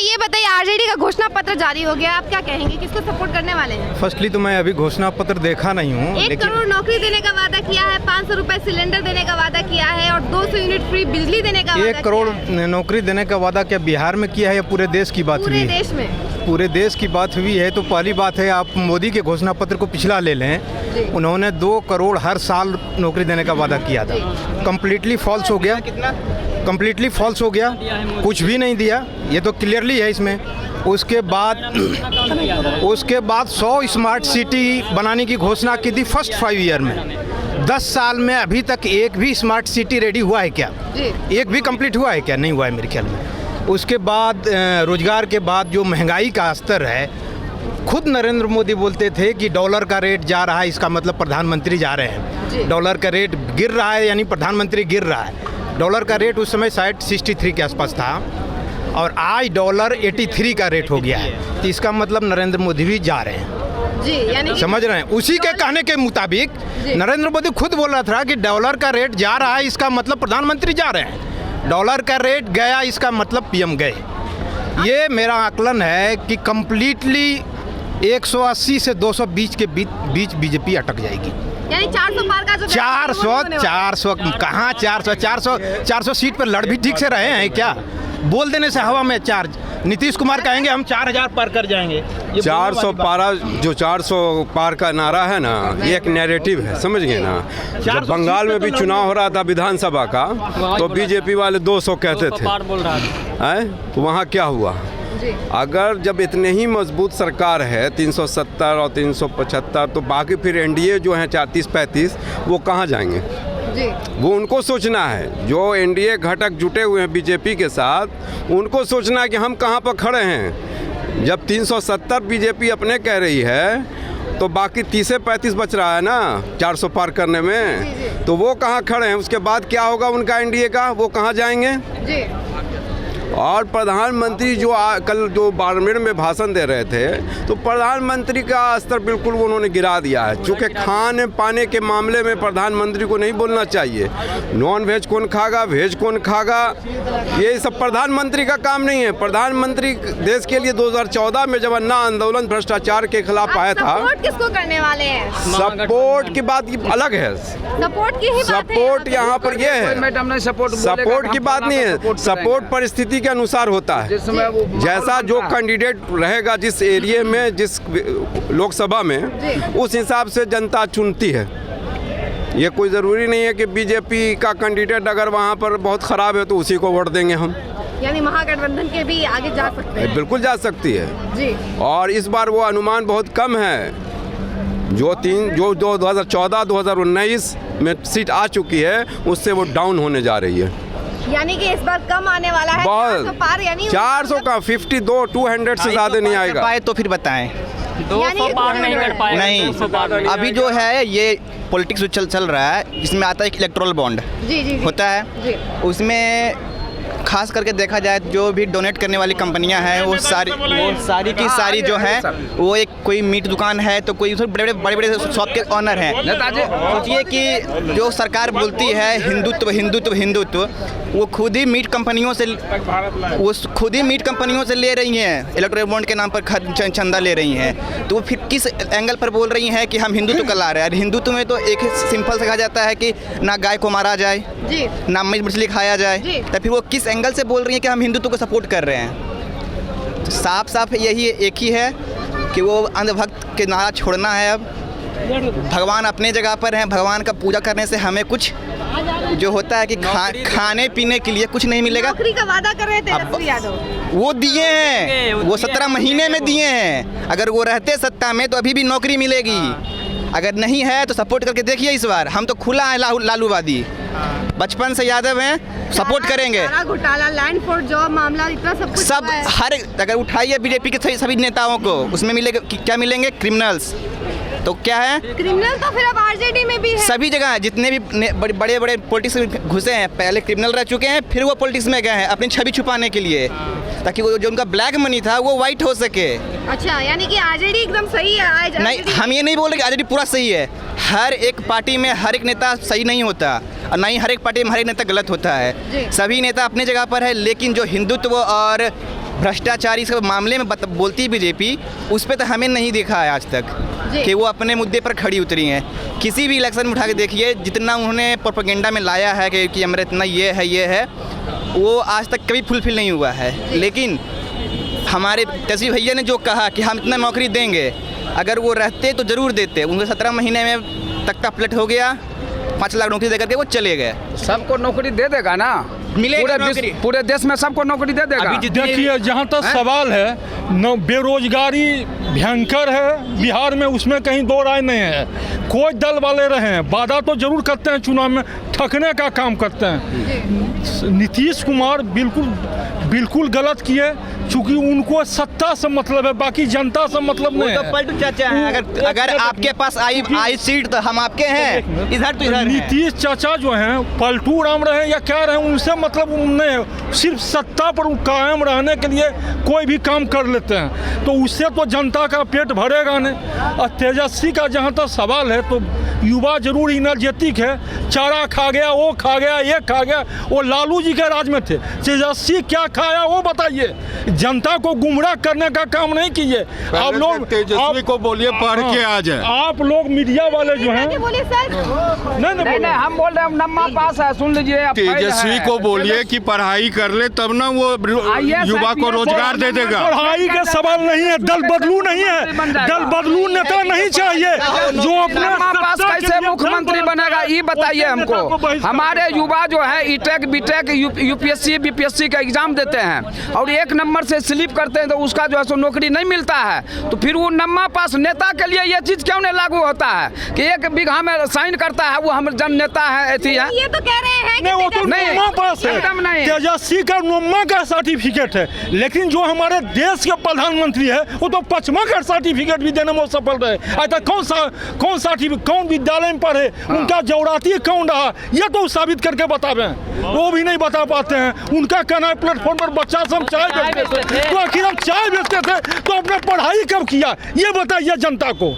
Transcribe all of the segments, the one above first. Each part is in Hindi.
ये बताइए, आरजेडी का घोषणा पत्र जारी हो गया, आप क्या कहेंगे, किसको सपोर्ट करने वाले हैं? फर्स्टली तो मैं अभी घोषणा पत्र देखा नहीं हूँ, 1 करोड़ नौकरी देने का वादा किया है, 500 रुपए सिलेंडर देने का वादा किया है और 200 यूनिट फ्री बिजली देने का वादा 1 करोड़ नौकरी देने का वादा क्या बिहार में किया है या पूरे देश की बात हुई है? पूरे देश में। पूरे देश की बात हुई है तो पहली बात है, आप मोदी के घोषणा पत्र को पिछला ले लें, उन्होंने 2 करोड़ हर साल नौकरी देने का वादा किया था। कम्प्लीटली फॉल्स हो गया, कम्प्लीटली फॉल्स हो गया, कुछ भी नहीं दिया, ये तो क्लियरली है इसमें। उसके बाद 100 स्मार्ट सिटी बनाने की घोषणा की थी फर्स्ट 5 ईयर में। 10 साल में अभी तक एक भी स्मार्ट सिटी रेडी हुआ है क्या? एक भी कंप्लीट हुआ है क्या? नहीं हुआ है मेरे ख्याल में। उसके बाद रोजगार के बाद जो महंगाई का स्तर है, खुद नरेंद्र मोदी बोलते थे कि डॉलर का रेट जा रहा है, इसका मतलब प्रधानमंत्री जा रहे हैं। डॉलर का रेट गिर रहा है यानी प्रधानमंत्री गिर रहा है। डॉलर का रेट उस समय शायद 63 के आसपास था और आज डॉलर 83 का रेट हो गया है, तो इसका मतलब नरेंद्र मोदी भी जा रहे हैं जी, यानी समझ रहे हैं। उसी के कहने के मुताबिक नरेंद्र मोदी खुद बोल रहा था कि डॉलर का रेट जा रहा है, इसका मतलब प्रधानमंत्री जा रहे हैं। डॉलर का रेट गया, इसका मतलब पीएम गए। ये मेरा आकलन है कि कम्प्लीटली 180 से 220 के बीच बीजेपी अटक जाएगी। यानी 400 पार का जो 400 कहाँ 400 सीट पर लड़ भी ठीक से रहे हैं क्या? बोल देने से हवा में चार्ज। नीतीश कुमार कहेंगे हम 4000 पार कर जाएंगे। 400 पारा, जो 400 पार का नारा है ना, ये एक नैरेटिव है, समझ गए ना। जब बंगाल में भी चुनाव हो रहा था विधानसभा का, तो बीजेपी वाले 200 कहते थे, तो वहाँ क्या हुआ? अगर जब इतने ही मजबूत सरकार है 370 और 375, तो बाकी फिर एनडीए जो है 34-35, वो कहाँ जाएंगे? वो उनको सोचना है। जो एनडीए घटक जुटे हुए हैं बीजेपी के साथ, उनको सोचना है कि हम कहाँ पर खड़े हैं। जब 370 बीजेपी अपने कह रही है, तो बाकी 30-35 बच रहा है ना 400 पार करने में, तो वो कहाँ खड़े हैं? उसके बाद क्या होगा उनका एनडीए का? वो कहाँ जाएंगे? और प्रधानमंत्री जो कल जो बाड़मेर में भाषण दे रहे थे, तो प्रधानमंत्री का स्तर बिल्कुल उन्होंने गिरा दिया है। चूँकि खाने पाने के मामले में प्रधानमंत्री को नहीं बोलना चाहिए। नॉन वेज कौन खागा, वेज कौन खागा, ये सब प्रधानमंत्री का काम नहीं है। प्रधानमंत्री देश के लिए 2014 में जब अन्ना आंदोलन भ्रष्टाचार के खिलाफ आया था, सपोर्ट किसको करने वाले हैं? सपोर्ट की बात अलग है। सपोर्ट यहाँ पर ये है, सपोर्ट की बात नहीं है। सपोर्ट परिस्थिति के अनुसार होता है। जैसा जो कैंडिडेट रहेगा जिस एरिया में, जिस लोकसभा में, उस हिसाब से जनता चुनती है। ये कोई ज़रूरी नहीं है कि बीजेपी का कैंडिडेट अगर वहाँ पर बहुत ख़राब है तो उसी को वोट देंगे हम। यानी महागठबंधन के भी आगे जा सकते हैं? बिल्कुल जा सकती है जी। और इस बार वो अनुमान बहुत कम है। जो 2014-2019 में सीट आ चुकी है, उससे वो डाउन होने जा रही है। यानी कि इस बार कम आने वाला है। बहुत 400 पार, यानी 400 का 200 से ज़्यादा नहीं आएगा। पाए तो फिर बताएं। 200 पार नहीं कर पाएगा। नहीं, अभी जो है ये पॉलिटिक्स चल रहा है, जिसमें आता है इलेक्टोरल बॉन्ड होता है। उसमें खास करके देखा जाए जो भी डोनेट करने वाली कंपनियां हैं, वो सारी की सारी जो है, वो एक कोई मीट दुकान है तो कोई बड़े बड़े शॉप के ऑनर हैं। सोचिए कि जो सरकार बोलती है हिंदुत्व हिंदुत्व हिंदुत्व, वो खुद ही मीट कंपनियों से ले रही हैं, इलेक्टोरल बॉन्ड के नाम पर चंदा ले रही हैं। तो वो फिर किस एंगल पर बोल रही हैं कि हम हिंदुत्व का ला रहे हैं? हिंदुत्व में तो एक सिंपल से कहा जाता है कि ना गाय को मारा जाए, ना मीट मछली खाया जाए, तो फिर वो किस एंगल से बोल रही हैं कि हम हिंदुत्व को सपोर्ट कर रहे हैं? तो साफ साफ यही एक ही है कि वो अंधभक्त के नारा छोड़ना है। अब भगवान अपने जगह पर हैं, भगवान का पूजा करने से हमें कुछ जो होता है कि खाने पीने के लिए कुछ नहीं मिलेगा। नौकरी का वादा कर रहे थे तेजस्वी यादव, वो दिए हैं, वो 17 महीने में दिए हैं। अगर वो रहते सत्ता में तो अभी भी नौकरी मिलेगी। अगर नहीं है तो सपोर्ट करके देखिए। इस बार हम तो खुला है लालूवादी, बचपन से यादव हैं, सपोर्ट करेंगे। घोटाला, लैंड फॉर जॉब मामला, इतना सब हर अगर उठाइए बीजेपी के सभी नेताओं को, उसमें मिलेगा क्या? मिलेंगे क्रिमिनल्स। तो क्या है क्रिमिनल? तो फिर अब आरजेडी में भी है, सभी जगह है। जितने भी बड़े बड़े पॉलिटिक्स में घुसे हैं, पहले क्रिमिनल रह चुके हैं, फिर वो पॉलिटिक्स में गए हैं अपनी छवि छुपाने के लिए, ताकि वो जो उनका ब्लैक मनी था वो वाइट हो सके। अच्छा, यानी कि आरजेडी एकदम सही है? नहीं, हम ये नहीं बोल रहे कि आरजेडी पूरा सही है। हर एक पार्टी में हर एक नेता सही नहीं होता, और ना ही हर एक पार्टी में हर एक नेता गलत होता है। सभी नेता अपनी जगह पर है, लेकिन जो हिंदुत्व और भ्रष्टाचारी सब मामले में बोलती है बीजेपी, उस पर तो हमें नहीं देखा है आज तक कि वो अपने मुद्दे पर खड़ी उतरी हैं। किसी भी इलेक्शन में उठा के देखिए, जितना उन्होंने प्रोपेगेंडा में लाया है कि हमारा इतना ये है, वो आज तक कभी फुलफिल नहीं हुआ है। लेकिन हमारे तेजस्वी भैया ने जो कहा कि हम इतना नौकरी देंगे, अगर वो रहते तो ज़रूर देते। उनको 17 महीने में तख्ता पलट हो गया, 5 लाख नौकरी दे करके वो चले गए। सबको नौकरी दे देगा ना, पूरे देश में सबको नौकरी दे देगा। देखिए, जहाँ तक सवाल है, बेरोजगारी भयंकर है बिहार में, उसमें कहीं दो राय नहीं है। कोई दल वाले रहे हैं, वादा तो जरूर करते हैं, चुनाव में ठगने का काम करते हैं। नीतीश कुमार बिल्कुल गलत किए, चूंकि उनको सत्ता से मतलब है, बाकी जनता से मतलब नहीं है। तो पलटू चाचा हैं, अगर आपके पास आई सीट तो हम आपके हैं, इधर तो इधर। नीतीश चाचा जो हैं पलटू राम रहे या क्या रहे, उनसे मतलब नहीं, सिर्फ सत्ता पर कायम रहने के लिए कोई भी काम कर लेते हैं, तो उससे तो जनता का पेट भरेगा नहीं। और तेजस्वी का जहाँ तक सवाल है, तो युवा जरूर एनर्जेटिक है, चारा खा गया, वो खा गया, ये खा गया, वो लालू जी के राज में थे। तेजस्वी क्या खाया वो बताइए, जनता को गुमराह करने का काम नहीं कीजिए। आप लोग तेजस्वी को बोलिए पढ़ के आ जाए। आप लोग मीडिया वाले जो हैं, नहीं हम बोल रहे हैं नम्मा पास है, सुन लीजिए। तेजस्वी को बोलिए कि पढ़ाई कर ले, तब ना वो युवा को रोजगार दे देगा। पढ़ाई का सवाल नहीं है, दल बदलू नहीं है, दल बदलू नेता नहीं चाहिए जो अपने पास कैसे मुख्यमंत्री बनेगा ये बताइए हमको। हमारे युवा जो है ईटेक बीटेक यूपीएससी बीपीएससी का एग्जाम देते हैं और 1 नंबर से स्लिप करते हैं, तो उसका जो है सो नौकरी नहीं मिलता है। तो फिर वो नम्मा पास नेता के लिए ये चीज क्यों नहीं लागू होता है कि 1 बीघा में साइन करता है, वो हम जन नेता है, ऐसी है। ये तो कह रहे हैं कि वो तो नम्मा पास है, तेजस्वी का नम्मा का सर्टिफिकेट है, लेकिन जो हमारे देश के प्रधानमंत्री है वो तो 5वां का सर्टिफिकेट भी देने में सफल रहे। ऐसा कौन विद्यालय में पढ़े, उनका जौराती कौन रहा, ये तो साबित करके बतावे, वो भी नहीं बता पाते हैं। उनका कहना है प्लेटफॉर्म पर बच्चा सब चाय बेचते थे, तो आखिर हम चाय बेचते थे तो अपने पढ़ाई कब किया, ये बताइए जनता को।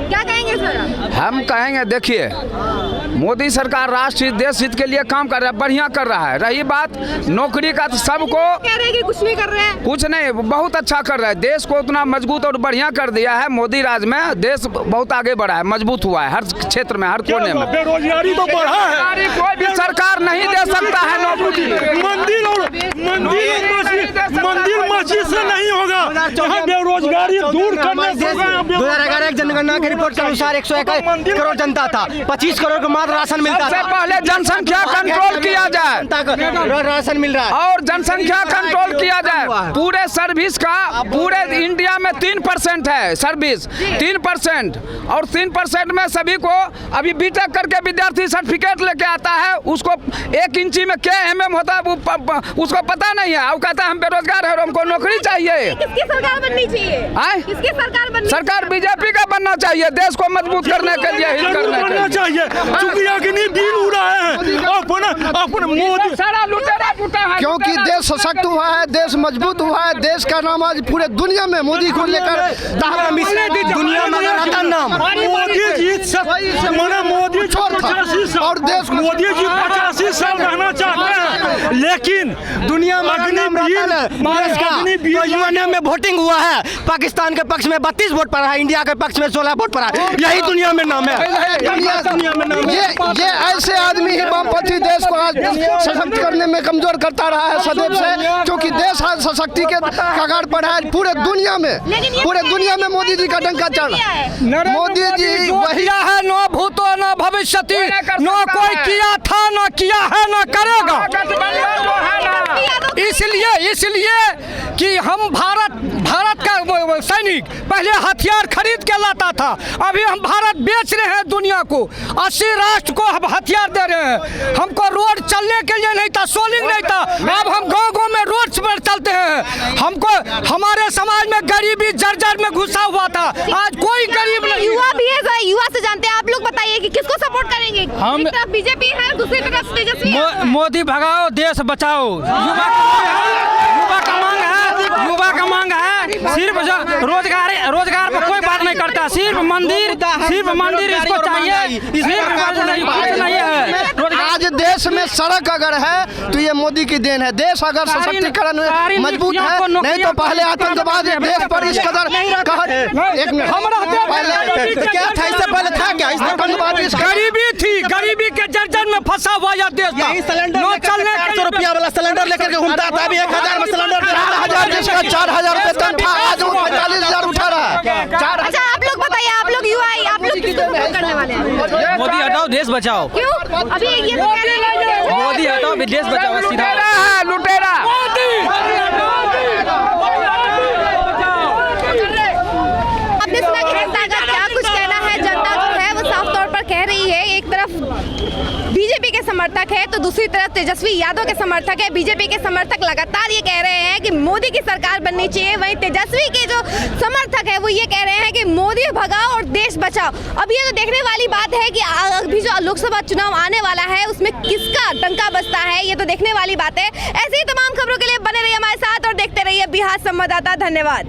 क्या कहेंगे सर? हम कहेंगे देखिए, मोदी सरकार राष्ट्र हित देश हित के लिए काम कर रहा है, बढ़िया कर रहा है। रही बात नौकरी का, तो सबको कह रहे हैं कि कुछ नहीं कर रहे हैं, कुछ नहीं, बहुत अच्छा कर रहा है। देश को उतना मजबूत और बढ़िया कर दिया है मोदी राज में, देश बहुत आगे बढ़ा है, मजबूत हुआ है हर क्षेत्र में, हर कोने में। बेरोजगारी तो बढ़ा है, कोई भी सरकार नहीं दे सकता है नौकरी। मंदिर मस्जिद से नहीं होगा, यहाँ बेरोजगारी दूर करने से। 2011 एक जनगणना की रिपोर्ट के अनुसार 101 करोड़ जनता था, 25 करोड़ को मात्र राशन मिलता सबसे था। पहले जनसंख्या कंट्रोल किया जाए, राशन मिल रहा है और जनसंख्या कंट्रोल किया जाए। पूरे सर्विस का पूरे इंडिया में 3% है सर्विस, 3%, और 3% में सभी को अभी बीटेक करके विद्यार्थी सर्टिफिकेट लेके आता है, उसको 1 इंची में क्या MM होता है उसको पता नहीं है, वो कहता है हम बेरोजगार है और हमको नौकरी चाहिए। किसकी सरकार बननी चाहिए? किसकी सरकार बननी? सरकार बीजेपी का बनना चाहिए, देश को मजबूत करने के लिए, हित करने चाहिए। चूंकि अग्नि बिल उड़ा है अपने मोदी सारा लुटेरा टूटा है, क्योंकि देश सशक्त हुआ है, देश मजबूत हुआ है, देश का नाम आज पूरे दुनिया में मोदी को लेकर दुनिया में रहता नाम मोदी जी और देश मोदी जी 85 साल रहना चाहते हैं, लेकिन दुनिया में यूएनए में वोटिंग हुआ है, पाकिस्तान के पक्ष में 32 वोट पड़ा है, इंडिया के पक्ष में 16 वोट पड़ा है, यही दुनिया में नाम है। दुनिया में नाम है। ये ऐसे आदमी ही वामपंथी देश को आज सशक्त करने में कमजोर करता रहा है सदैव से, क्योंकि देश आज सशक्ति के कगार पर है पूरे दुनिया में मोदी जी का डंका चल रहा है। मोदी जी वही है, न भूतो न भविष्यति, न कोई किया था न किया है न करेगा। इसलिए कि हम भारत का सैनिक पहले हथियार खरीद के लाता था, अभी हम भारत बेच रहे हैं दुनिया को, 80 राष्ट्र को हम हथियार दे रहे हैं। हमको रोड चलने के लिए नहीं था, सोलिंग नहीं था, अब हम गाँव में रोड पर चलते हैं। हमको हमारे समाज में गरीबी जर्जर में घुसा हुआ था, आज कोई गरीब नहीं। युवा भी है, युवा से जानते हैं, आप लोग बताइए कि किसको सपोर्ट करेंगे? हम एक तरफ बीजेपी है, दूसरी तरफ तेजस्वी है। मोदी भगाओ देश बचाओ, युवा का मांग है, सिर्फ रोजगार पर कोई बात नहीं करता, सिर्फ मंदिर इसको चाहिए, सिर्फ नहीं है। आज देश देश में सड़क अगर है तो ये मोदी की देन है। देश अगर सशक्तिकरण में मजबूत है, नहीं तो पहले आतंकवाद देश पर इस कदर एक मिनट क्या था, इससे पहले था क्या? गरीबी थी, गरीबी के जर्जर में फंसा हुआ यह देश था। नो चलने 400 रुपया वाला सिलेंडर लेकर के घूमता था, अभी 1000 में सिलेंडर 4000 जिसका 4000 वेतन था आज वो 45,000 उठा रहा है। अच्छा आप लोग बताइए, आप लोग युवा आप लोग किसको सपोर्ट करने वाले हैं? मोदी हटाओ देश बचाओ। क्यों? अभी ये तो कह रहे हैं मोदी हटाओ देश बचाओ। सीधा लुटेरा आपने सुना कि जनता का क्या कुछ कहना है। जनता जो है वो साफ तौर पर कह रही है, एक तरफ बीजेपी के समर्थक है तो दूसरी तरफ तेजस्वी यादव के समर्थक है। बीजेपी के समर्थक लगातार ये कह रहे हैं कि मोदी की सरकार बननी चाहिए, वहीं तेजस्वी के जो समर्थक है वो ये कह रहे हैं कि मोदी भगाओ और देश बचाओ। अब ये तो देखने वाली बात है कि अभी जो लोकसभा चुनाव आने वाला है उसमें किसका डंका बजता है, ये तो देखने वाली बात है। ऐसी ही तमाम खबरों के लिए बने रहिए हमारे साथ और देखते रहिए बिहार संवाददाता। धन्यवाद।